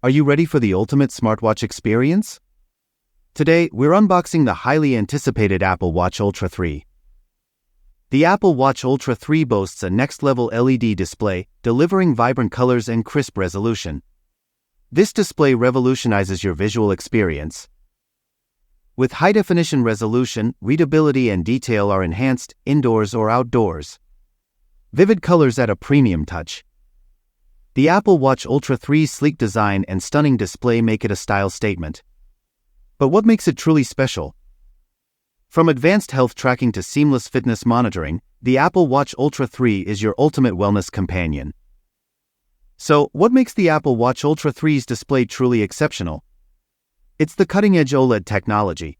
Are you ready for the ultimate smartwatch experience? Today, we're unboxing the highly anticipated Apple Watch Ultra 3. The Apple Watch Ultra 3 boasts a next-level LED display, delivering vibrant colors and crisp resolution. This display revolutionizes your visual experience. With high-definition resolution, readability and detail are enhanced, indoors or outdoors. Vivid colors add a premium touch. The Apple Watch Ultra 3's sleek design and stunning display make it a style statement. But what makes it truly special? From advanced health tracking to seamless fitness monitoring, the Apple Watch Ultra 3 is your ultimate wellness companion. So, what makes the Apple Watch Ultra 3's display truly exceptional? It's the cutting-edge OLED technology.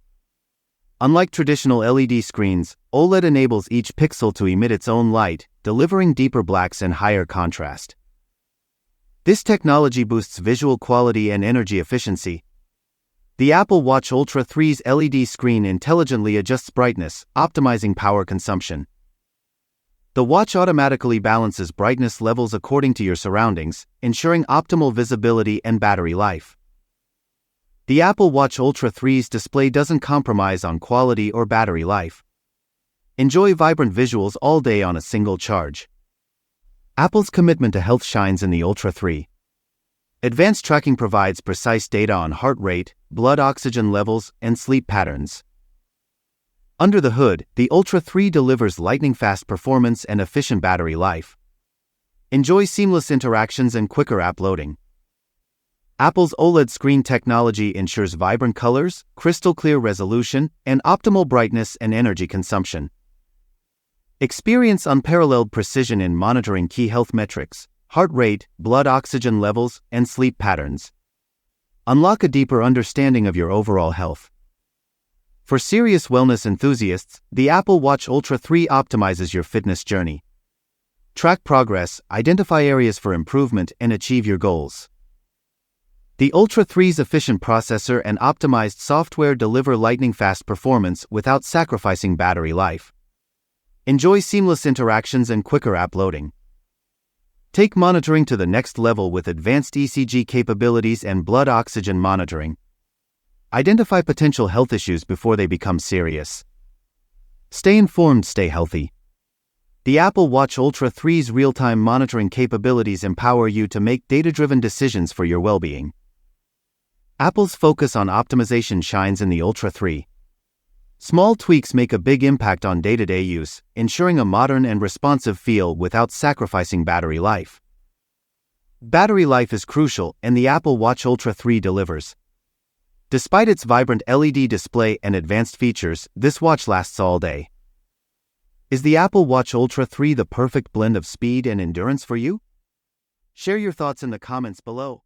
Unlike traditional LED screens, OLED enables each pixel to emit its own light, delivering deeper blacks and higher contrast. This technology boosts visual quality and energy efficiency. The Apple Watch Ultra 3's LED screen intelligently adjusts brightness, optimizing power consumption. The watch automatically balances brightness levels according to your surroundings, ensuring optimal visibility and battery life. The Apple Watch Ultra 3's display doesn't compromise on quality or battery life. Enjoy vibrant visuals all day on a single charge. Apple's commitment to health shines in the Ultra 3. Advanced tracking provides precise data on heart rate, blood oxygen levels, and sleep patterns. Under the hood, the Ultra 3 delivers lightning-fast performance and efficient battery life. Enjoy seamless interactions and quicker app loading. Apple's OLED screen technology ensures vibrant colors, crystal-clear resolution, and optimal brightness and energy consumption. Experience unparalleled precision in monitoring key health metrics, heart rate, blood oxygen levels, and sleep patterns. Unlock a deeper understanding of your overall health. For serious wellness enthusiasts, the Apple Watch Ultra 3 optimizes your fitness journey. Track progress, identify areas for improvement, and achieve your goals. The Ultra 3's efficient processor and optimized software deliver lightning-fast performance without sacrificing battery life. Enjoy seamless interactions and quicker app loading. Take monitoring to the next level with advanced ECG capabilities and blood oxygen monitoring. Identify potential health issues before they become serious. Stay informed, stay healthy. The Apple Watch Ultra 3's real-time monitoring capabilities empower you to make data-driven decisions for your well-being. Apple's focus on optimization shines in the Ultra 3. Small tweaks make a big impact on day-to-day use, ensuring a modern and responsive feel without sacrificing battery life. Battery life is crucial, and the Apple Watch Ultra 3 delivers. Despite its vibrant LED display and advanced features, this watch lasts all day. Is the Apple Watch Ultra 3 the perfect blend of speed and endurance for you? Share your thoughts in the comments below.